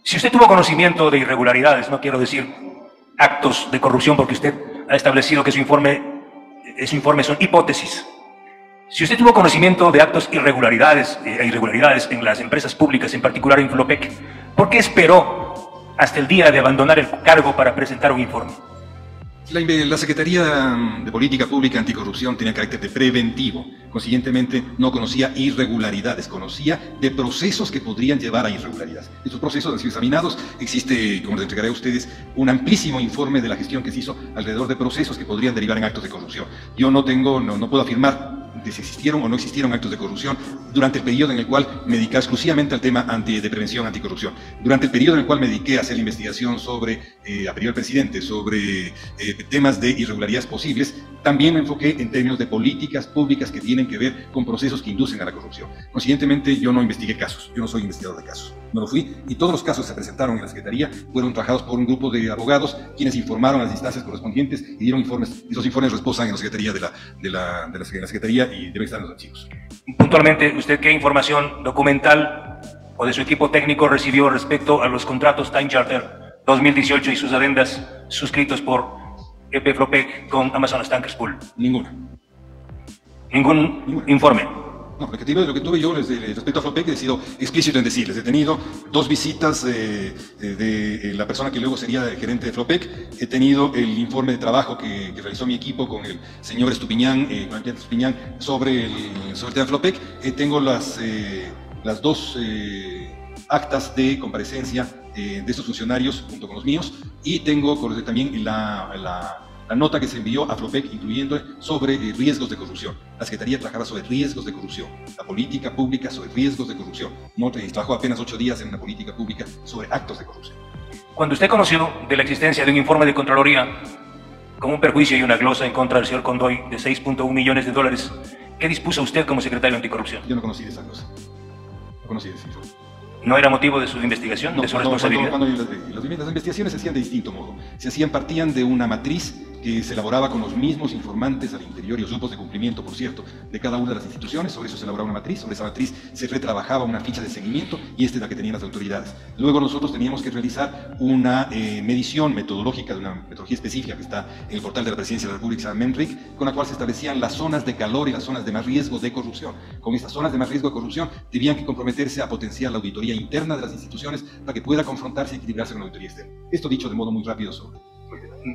Si usted tuvo conocimiento de irregularidades, no quiero decir actos de corrupción, porque usted ha establecido que su informe son hipótesis. Si usted tuvo conocimiento de actos irregularidades en las empresas públicas, en particular en Flopec, ¿por qué esperó hasta el día de abandonar el cargo para presentar un informe? La Secretaría de Política Pública Anticorrupción tenía carácter de preventivo, consiguientemente no conocía irregularidades, conocía de procesos que podrían llevar a irregularidades. Estos procesos han sido examinados, existe, como les entregaré a ustedes, un amplísimo informe de la gestión que se hizo alrededor de procesos que podrían derivar en actos de corrupción. Yo no puedo afirmar de si existieron o no existieron actos de corrupción durante el periodo en el cual me dediqué exclusivamente al tema de prevención anticorrupción. Durante el periodo en el cual me dediqué a hacer la investigación sobre, a pedir al presidente, sobre temas de irregularidades posibles, también me enfoqué en términos de políticas públicas que tienen que ver con procesos que inducen a la corrupción. Consiguientemente, yo no investigué casos, yo no soy investigador de casos, no lo fui, y todos los casos que se presentaron en la Secretaría fueron trabajados por un grupo de abogados, quienes informaron a las instancias correspondientes y dieron informes. Esos informes reposan en la Secretaría de la Secretaría y deben estar en los archivos. Puntualmente, ¿usted qué información documental o de su equipo técnico recibió respecto a los contratos Time Charter 2018 y sus adendas suscritos por EP Flopec con Amazonas Tankers Pool? Ninguna. ¿Ningún informe? No, lo que tuve yo respecto a Flopec he sido explícito en decirles. He tenido 2 visitas de la persona que luego sería el gerente de Flopec. He tenido el informe de trabajo que realizó mi equipo con el señor Estupiñán, con el Estupiñán sobre el tema de Flopec. Tengo las 2 actas de comparecencia de estos funcionarios junto con los míos, y tengo también la nota que se envió a Flopec, incluyendo sobre riesgos de corrupción. La Secretaría trabajaba sobre riesgos de corrupción, la política pública sobre riesgos de corrupción. No trabajó apenas 8 días en una política pública sobre actos de corrupción. Cuando usted conoció de la existencia de un informe de Contraloría con un perjuicio y una glosa en contra del señor Condoy de 6.1 millones de dólares, ¿qué dispuso usted como secretario de Anticorrupción? Yo no conocí de esa glosa. No conocí de ese informe. ¿No era motivo de su investigación, de su responsabilidad? Las investigaciones se hacían de distinto modo. Partían de una matriz que se elaboraba con los mismos informantes al interior y los grupos de cumplimiento, por cierto, de cada una de las instituciones. Sobre eso se elaboraba una matriz, sobre esa matriz se retrabajaba una ficha de seguimiento, y esta es la que tenían las autoridades. Luego nosotros teníamos que realizar una medición metodológica, de una metodología específica que está en el portal de la Presidencia de la República, se llama MENRIC, con la cual se establecían las zonas de calor y las zonas de más riesgo de corrupción. Con estas zonas de más riesgo de corrupción debían que comprometerse a potenciar la auditoría interna de las instituciones para que pueda confrontarse y equilibrarse con la auditoría externa. Esto dicho de modo muy rápido sobre.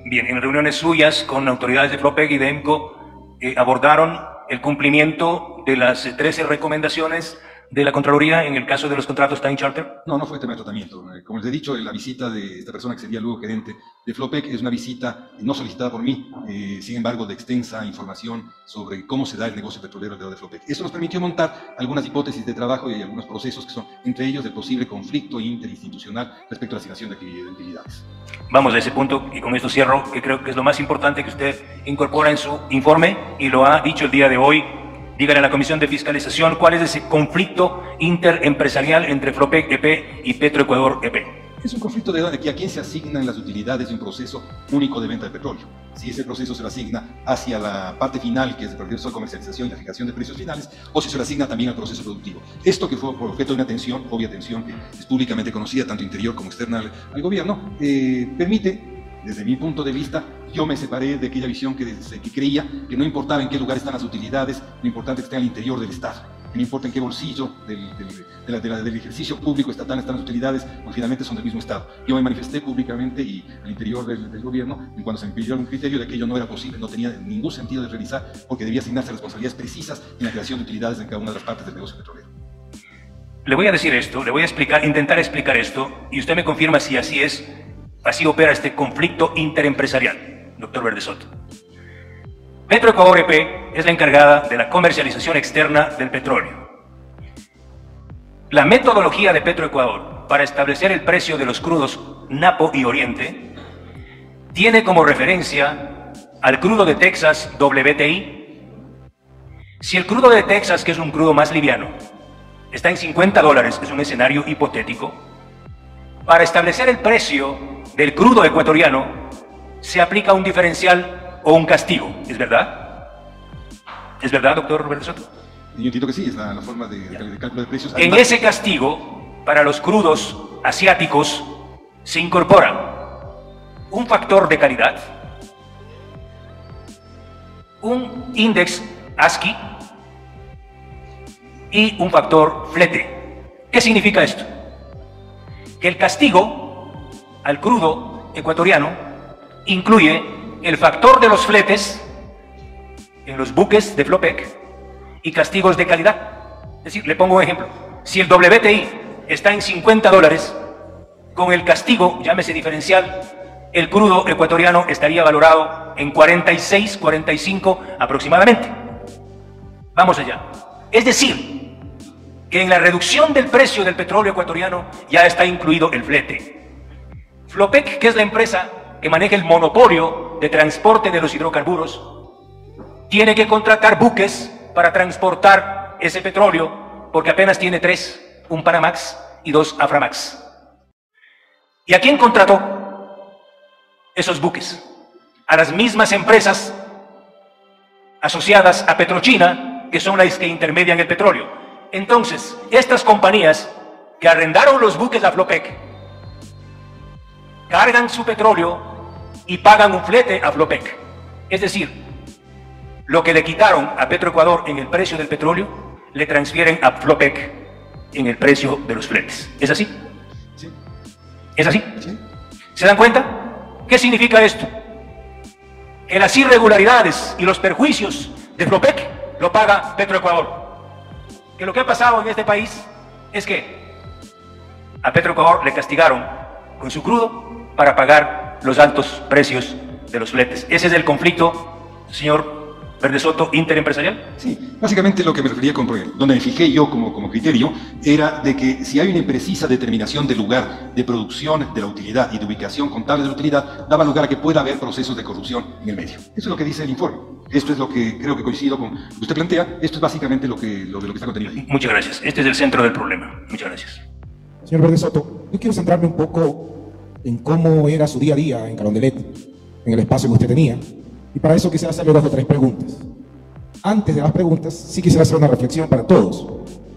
Bien, en reuniones suyas con autoridades de Flopec y de EMCO abordaron el cumplimiento de las 13 recomendaciones de la Contraloría en el caso de los contratos Time Charter. No fue tema de tratamiento. Como les he dicho, la visita de esta persona que sería luego gerente de Flopec es una visita no solicitada por mí, sin embargo de extensa información sobre cómo se da el negocio petrolero alrededor de Flopec. Eso nos permitió montar algunas hipótesis de trabajo y algunos procesos que son, entre ellos, el posible conflicto interinstitucional respecto a la asignación de actividades. Vamos a ese punto, y con esto cierro, que creo que es lo más importante que usted incorpora en su informe, y lo ha dicho el día de hoy. Díganle a la Comisión de Fiscalización cuál es ese conflicto interempresarial entre Flopec EP y Petroecuador EP. Es un conflicto de a quién se asignan las utilidades de un proceso único de venta de petróleo. Si ese proceso se lo asigna hacia la parte final, que es el proceso de comercialización y la fijación de precios finales, o si se lo asigna también al proceso productivo. Esto que fue por objeto de una tensión, obvia tensión, que es públicamente conocida, tanto interior como externa al gobierno, permite. Desde mi punto de vista, yo me separé de aquella visión que creía que no importaba en qué lugar están las utilidades, lo importante es que estén al interior del Estado. Que no importa en qué bolsillo del ejercicio público estatal están las utilidades, porque finalmente son del mismo Estado. Yo me manifesté públicamente y al interior del gobierno, en cuando se me pidió algún criterio de que ello no era posible, no tenía ningún sentido de realizar, porque debía asignarse responsabilidades precisas en la creación de utilidades en cada una de las partes del negocio petrolero. Le voy a decir esto, le voy a intentar explicar esto, y usted me confirma si así es. Así opera este conflicto interempresarial, doctor Verdesoto. Petroecuador EP es la encargada de la comercialización externa del petróleo. La metodología de Petroecuador para establecer el precio de los crudos Napo y Oriente tiene como referencia al crudo de Texas WTI. Si el crudo de Texas, que es un crudo más liviano, está en $50, es un escenario hipotético, para establecer el precio del crudo ecuatoriano se aplica un diferencial o un castigo, ¿es verdad? ¿Es verdad, doctor Verdesoto? Yo entiendo que sí, es la forma de cálculo de precios. En ese castigo, para los crudos asiáticos se incorpora un factor de calidad, un índice ASCII y un factor flete. ¿Qué significa esto? Que el castigo al crudo ecuatoriano incluye el factor de los fletes en los buques de Flopec y castigos de calidad. Es decir, le pongo un ejemplo. Si el WTI está en $50, con el castigo, llámese diferencial, el crudo ecuatoriano estaría valorado en 46, 45 aproximadamente. Vamos allá. Es decir, que en la reducción del precio del petróleo ecuatoriano ya está incluido el flete. Flopec, que es la empresa que maneja el monopolio de transporte de los hidrocarburos, tiene que contratar buques para transportar ese petróleo porque apenas tiene 3, un Panamax y 2 Aframax. ¿Y a quién contrató esos buques? A las mismas empresas asociadas a Petrochina, que son las que intermedian el petróleo. Entonces, estas compañías que arrendaron los buques a Flopec cargan su petróleo y pagan un flete a Flopec. Es decir, lo que le quitaron a Petroecuador en el precio del petróleo, le transfieren a Flopec en el precio de los fletes. ¿Es así? Sí. ¿Es así? Sí. ¿Se dan cuenta? ¿Qué significa esto? Que las irregularidades y los perjuicios de Flopec lo paga Petroecuador. Que lo que ha pasado en este país es que a Petroecuador le castigaron con su crudo para pagar los altos precios de los fletes. Ese es el conflicto, señor Verde Soto, interempresarial. Sí, básicamente lo que me refería con donde me fijé yo como criterio era de que si hay una imprecisa determinación del lugar de producción de la utilidad y de ubicación contable de la utilidad, daba lugar a que pueda haber procesos de corrupción en el medio. Eso es lo que dice el informe. Esto es lo que creo que coincido con lo que usted plantea. Esto es básicamente lo que está contenido ahí. Muchas gracias. Este es el centro del problema. Muchas gracias. Señor Verde Soto, yo quiero centrarme un poco en cómo era su día a día en Carondelet, en el espacio que usted tenía. Y para eso quisiera hacerle 2 o 3 preguntas. Antes de las preguntas, sí quisiera hacer una reflexión para todos.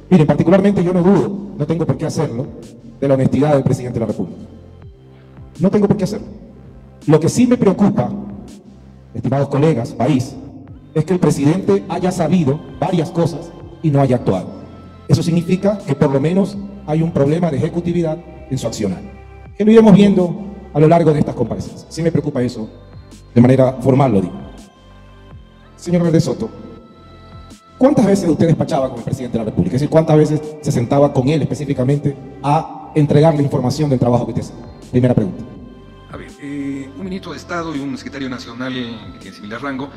Miren, particularmente yo no dudo, no tengo por qué hacerlo, de la honestidad del presidente de la República. No tengo por qué hacerlo. Lo que sí me preocupa, estimados colegas, país, es que el presidente haya sabido varias cosas y no haya actuado. Eso significa que por lo menos hay un problema de ejecutividad en su accionar, que lo iremos viendo a lo largo de estas comparecencias. Sí me preocupa eso, de manera formal lo digo. Señor Verde Soto, ¿cuántas veces usted despachaba con el presidente de la República? Es decir, ¿cuántas veces se sentaba con él específicamente a entregarle información del trabajo que usted hace? Primera pregunta. A ver, un ministro de Estado y un secretario nacional que tiene similar rango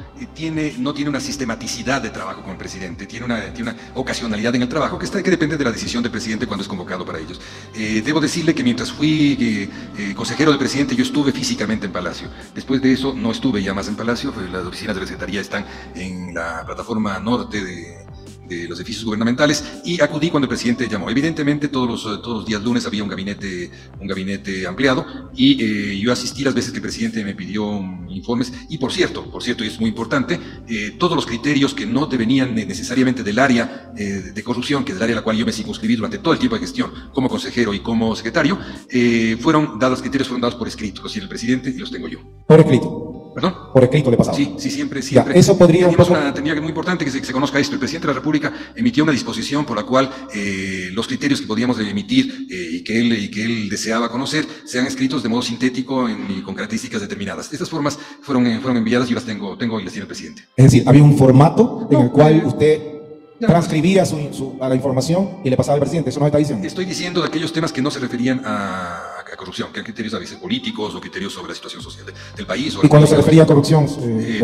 no tiene una sistematicidad de trabajo con el presidente, tiene una ocasionalidad en el trabajo que depende de la decisión del presidente cuando es convocado para ellos. Debo decirle que mientras fui consejero del presidente yo estuve físicamente en Palacio. Después de eso no estuve ya más en Palacio, las oficinas de la Secretaría están en la plataforma norte de los edificios gubernamentales y acudí cuando el presidente llamó. Evidentemente todos los días lunes había un gabinete ampliado y yo asistí las veces que el presidente me pidió informes y por cierto, y es muy importante, todos los criterios que no devenían necesariamente del área de corrupción, que es el área a la cual yo me circunscribí durante todo el tiempo de gestión como consejero y como secretario, criterios fueron dados por escrito, los tiene el presidente y los tengo yo. Por escrito. ¿Perdón? Por escrito le pasaba. Sí, siempre. Ya, eso podría Tenía que muy importante que se conozca esto. El presidente de la República emitió una disposición por la cual los criterios que podíamos emitir y que él deseaba conocer sean escritos de modo sintético y con características determinadas. Estas formas fueron enviadas y yo las tengo y las tiene el presidente. Es decir, había un formato en el cual usted transcribía a la información y le pasaba al presidente. ¿Eso nos está diciendo? Estoy diciendo de aquellos temas que no se referían a corrupción, que eran criterios a veces políticos o criterios sobre la situación social del país. ¿Y cuando se refería a corrupción?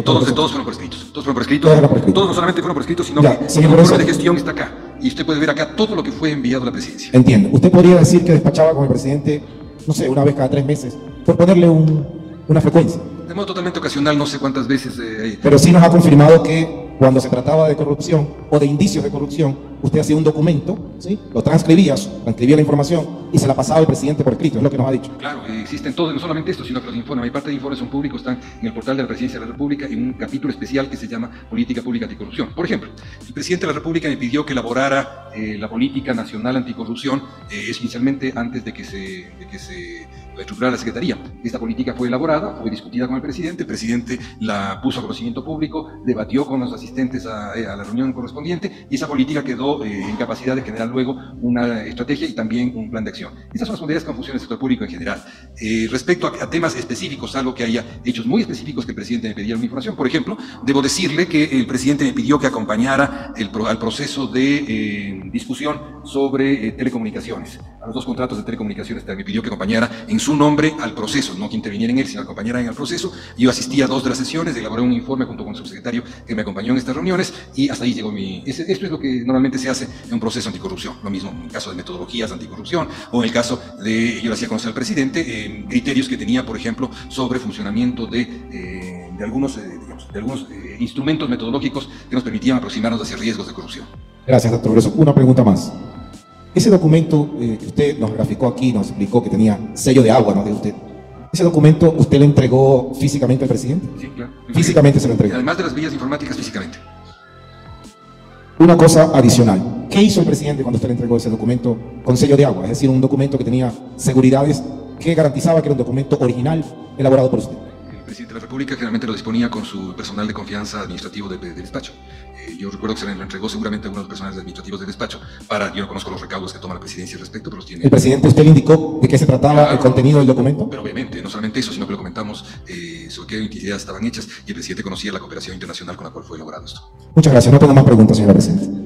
Todos fueron por escritos. Todos no solamente fueron por escritos, sino que el informe de gestión está acá. Y usted puede ver acá todo lo que fue enviado a la presidencia. Entiendo. Usted podría decir que despachaba con el presidente, no sé, una vez cada 3 meses, por ponerle una frecuencia. De modo totalmente ocasional, no sé cuántas veces. Pero sí nos ha confirmado que cuando se trataba de corrupción o de indicios de corrupción, usted hacía un documento, ¿sí? Lo transcribía la información y se la pasaba al presidente por escrito, es lo que nos ha dicho. Claro, existen todos, no solamente esto, sino que los informes, hay parte de informes son públicos, están en el portal de la Presidencia de la República, en un capítulo especial que se llama Política Pública Anticorrupción. Por ejemplo, el presidente de la República me pidió que elaborara la Política Nacional Anticorrupción, inicialmente antes de que se estructurara la Secretaría. Esta política fue elaborada, fue discutida con el presidente la puso a conocimiento público, debatió con los asistentes a la reunión correspondiente y esa política quedó en capacidad de generar luego una estrategia y también un plan de acción. Estas son las modalidades con funciones del sector público en general. Respecto a temas específicos, algo que haya hechos muy específicos que el presidente me pidiera una información, por ejemplo, debo decirle que el presidente me pidió que acompañara al proceso de discusión sobre telecomunicaciones, a los 2 contratos de telecomunicaciones, me pidió que acompañara en su nombre al proceso, no que interviniera en él, sino acompañara en el proceso. Yo asistí a 2 de las sesiones, elaboré un informe junto con el subsecretario que me acompañó en estas reuniones y hasta ahí llegó esto es lo que normalmente se hace en un proceso anticorrupción, lo mismo en el caso de metodologías anticorrupción o en el caso de, yo le hacía conocer al presidente, criterios que tenía, por ejemplo, sobre funcionamiento de algunos instrumentos metodológicos que nos permitían aproximarnos hacia riesgos de corrupción. Gracias, doctor Bresso. Una pregunta más. Ese documento que usted nos graficó aquí, nos explicó que tenía sello de agua, ¿no? De usted. ¿Ese documento usted le entregó físicamente al presidente? Sí, claro. Físicamente se lo entregó. Además de las vías informáticas, físicamente. Una cosa adicional. ¿Qué hizo el presidente cuando usted le entregó ese documento con sello de agua? Es decir, un documento que tenía seguridades que garantizaba que era un documento original elaborado por usted. El presidente de la República generalmente lo disponía con su personal de confianza administrativo del despacho. Yo recuerdo que se le entregó seguramente a uno de los personales administrativos del despacho yo no conozco los recaudos que toma la presidencia al respecto, pero los tiene. ¿El presidente usted le indicó de qué se trataba el contenido del documento? Pero obviamente, no solamente eso, sino que lo comentamos sobre qué actividades estaban hechas y el presidente conocía la cooperación internacional con la cual fue elaborado esto. Muchas gracias. No tengo más preguntas, señora presidenta.